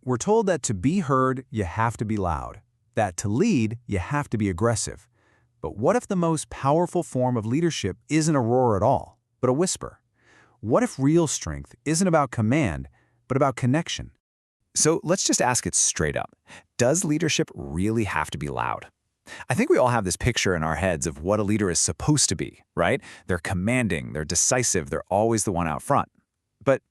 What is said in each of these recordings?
We're told that to be heard, you have to be loud. That to lead, you have to be aggressive. But what if the most powerful form of leadership isn't a roar at all, but a whisper? What if real strength isn't about command, but about connection? So let's just ask it straight up. Does leadership really have to be loud? I think we all have this picture in our heads of what a leader is supposed to be, right? They're commanding, they're decisive, they're always the one out front. But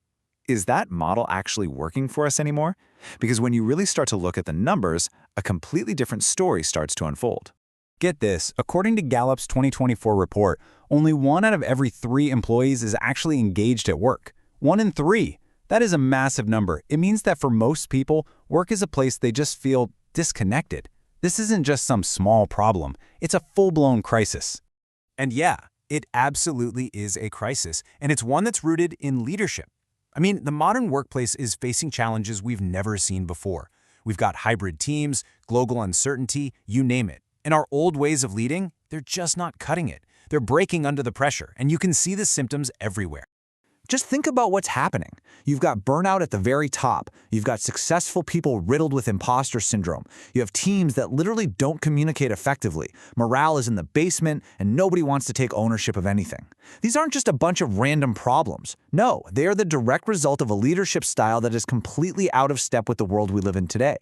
is that model actually working for us anymore? Because when you really start to look at the numbers, a completely different story starts to unfold. Get this, according to Gallup's 2024 report, only 1 out of every 3 employees is actually engaged at work. 1 in 3. That is a massive number. It means that for most people, work is a place they just feel disconnected. This isn't just some small problem. It's a full-blown crisis. And yeah, it absolutely is a crisis, and it's one that's rooted in leadership. I mean, the modern workplace is facing challenges we've never seen before. We've got hybrid teams, global uncertainty, you name it. And our old ways of leading, they're just not cutting it. They're breaking under the pressure, and you can see the symptoms everywhere. Just think about what's happening. You've got burnout at the very top. You've got successful people riddled with imposter syndrome. You have teams that literally don't communicate effectively. Morale is in the basement, and nobody wants to take ownership of anything. These aren't just a bunch of random problems. No, they are the direct result of a leadership style that is completely out of step with the world we live in today.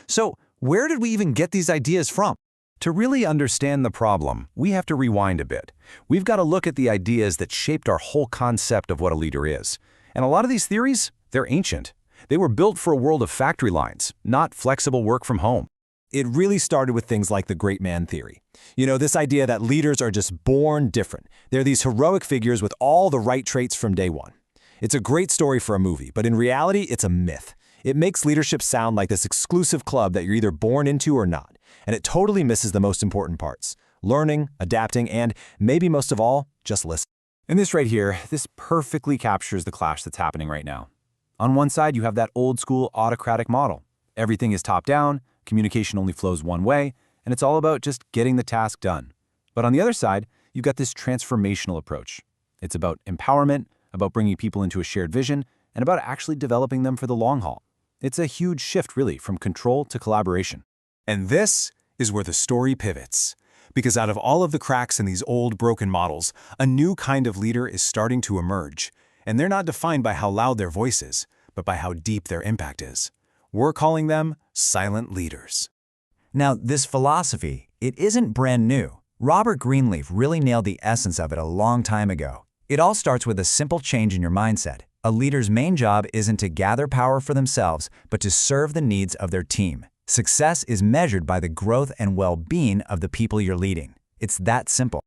So, where did we even get these ideas from? To really understand the problem, we have to rewind a bit. We've got to look at the ideas that shaped our whole concept of what a leader is. And a lot of these theories, they're ancient. They were built for a world of factory lines, not flexible work from home. It really started with things like the great man theory. This idea that leaders are just born different. They're these heroic figures with all the right traits from day one. It's a great story for a movie, but in reality, it's a myth. It makes leadership sound like this exclusive club that you're either born into or not. And it totally misses the most important parts: learning, adapting, and maybe most of all, just listen. And this right here, this perfectly captures the clash that's happening right now. On one side, you have that old school autocratic model. Everything is top down, communication only flows one way, and it's all about just getting the task done. But on the other side, you've got this transformational approach. It's about empowerment, about bringing people into a shared vision, and about actually developing them for the long haul. It's a huge shift, really, from control to collaboration. And this is where the story pivots. Because out of all of the cracks in these old, broken models, a new kind of leader is starting to emerge. And they're not defined by how loud their voice is, but by how deep their impact is. We're calling them silent leaders. Now, this philosophy, it isn't brand new. Robert Greenleaf really nailed the essence of it a long time ago. It all starts with a simple change in your mindset. A leader's main job isn't to gather power for themselves, but to serve the needs of their team. Success is measured by the growth and well-being of the people you're leading. It's that simple.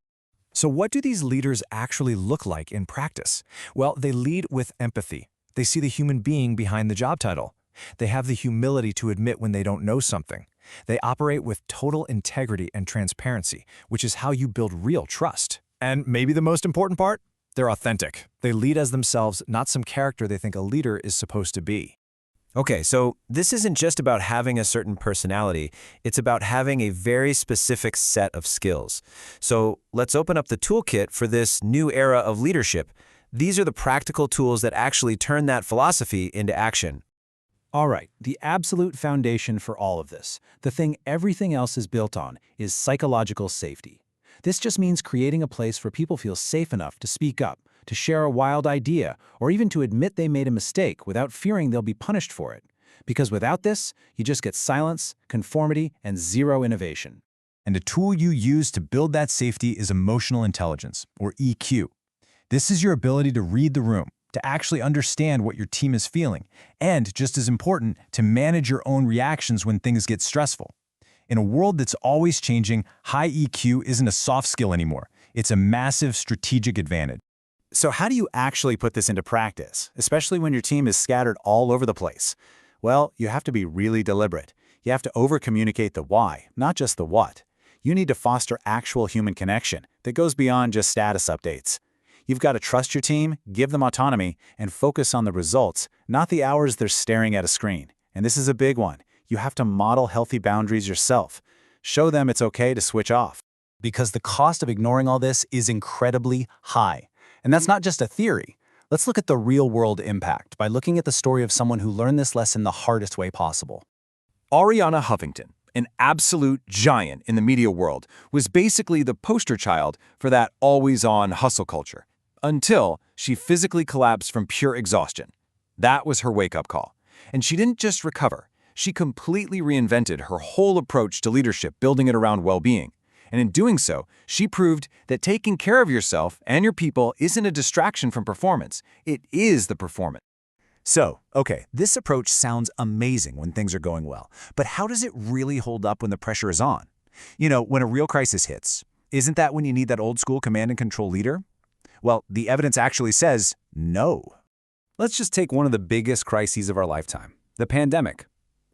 So what do these leaders actually look like in practice? Well, they lead with empathy. They see the human being behind the job title. They have the humility to admit when they don't know something. They operate with total integrity and transparency, which is how you build real trust. And maybe the most important part? They're authentic. They lead as themselves, not some character they think a leader is supposed to be. Okay, so this isn't just about having a certain personality, it's about having a very specific set of skills. So let's open up the toolkit for this new era of leadership. These are the practical tools that actually turn that philosophy into action. All right, the absolute foundation for all of this, the thing everything else is built on, is psychological safety. This just means creating a place where people feel safe enough to speak up, to share a wild idea, or even to admit they made a mistake without fearing they'll be punished for it. Because without this, you just get silence, conformity, and zero innovation. And a tool you use to build that safety is emotional intelligence, or EQ. This is your ability to read the room, to actually understand what your team is feeling, and, just as important, to manage your own reactions when things get stressful. In a world that's always changing, high EQ isn't a soft skill anymore. It's a massive strategic advantage. So how do you actually put this into practice, especially when your team is scattered all over the place? Well, you have to be really deliberate. You have to over-communicate the why, not just the what. You need to foster actual human connection that goes beyond just status updates. You've got to trust your team, give them autonomy, and focus on the results, not the hours they're staring at a screen. And this is a big one. You have to model healthy boundaries yourself. Show them it's okay to switch off. Because the cost of ignoring all this is incredibly high. And that's not just a theory. Let's look at the real-world impact by looking at the story of someone who learned this lesson the hardest way possible. Arianna Huffington, an absolute giant in the media world, was basically the poster child for that always-on hustle culture, until she physically collapsed from pure exhaustion. That was her wake-up call. And she didn't just recover. She completely reinvented her whole approach to leadership, building it around well-being. And in doing so, she proved that taking care of yourself and your people isn't a distraction from performance. It is the performance. So, okay, this approach sounds amazing when things are going well, but how does it really hold up when the pressure is on? You know, when a real crisis hits, isn't that when you need that old-school command and control leader? Well, the evidence actually says no. Let's just take one of the biggest crises of our lifetime, the pandemic.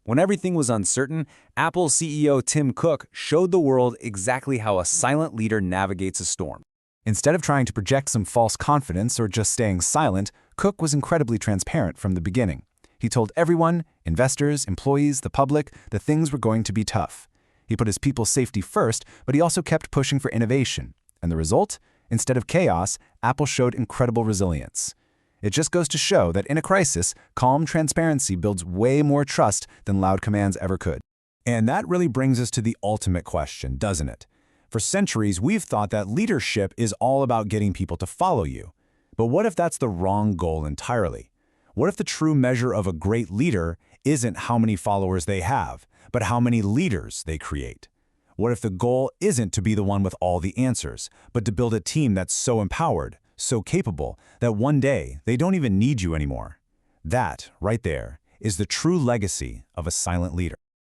When everything was uncertain, Apple CEO Tim Cook showed the world exactly how a silent leader navigates a storm. Instead of trying to project some false confidence or just staying silent, Cook was incredibly transparent from the beginning. He told everyone, investors, employees, the public, that things were going to be tough. He put his people's safety first, but he also kept pushing for innovation. And the result? Instead of chaos, Apple showed incredible resilience. It just goes to show that in a crisis, calm transparency builds way more trust than loud commands ever could. And that really brings us to the ultimate question, doesn't it? For centuries, we've thought that leadership is all about getting people to follow you. But what if that's the wrong goal entirely? What if the true measure of a great leader isn't how many followers they have, but how many leaders they create? What if the goal isn't to be the one with all the answers, but to build a team that's so empowered, so capable, that one day they don't even need you anymore? That, right there, is the true legacy of a silent leader.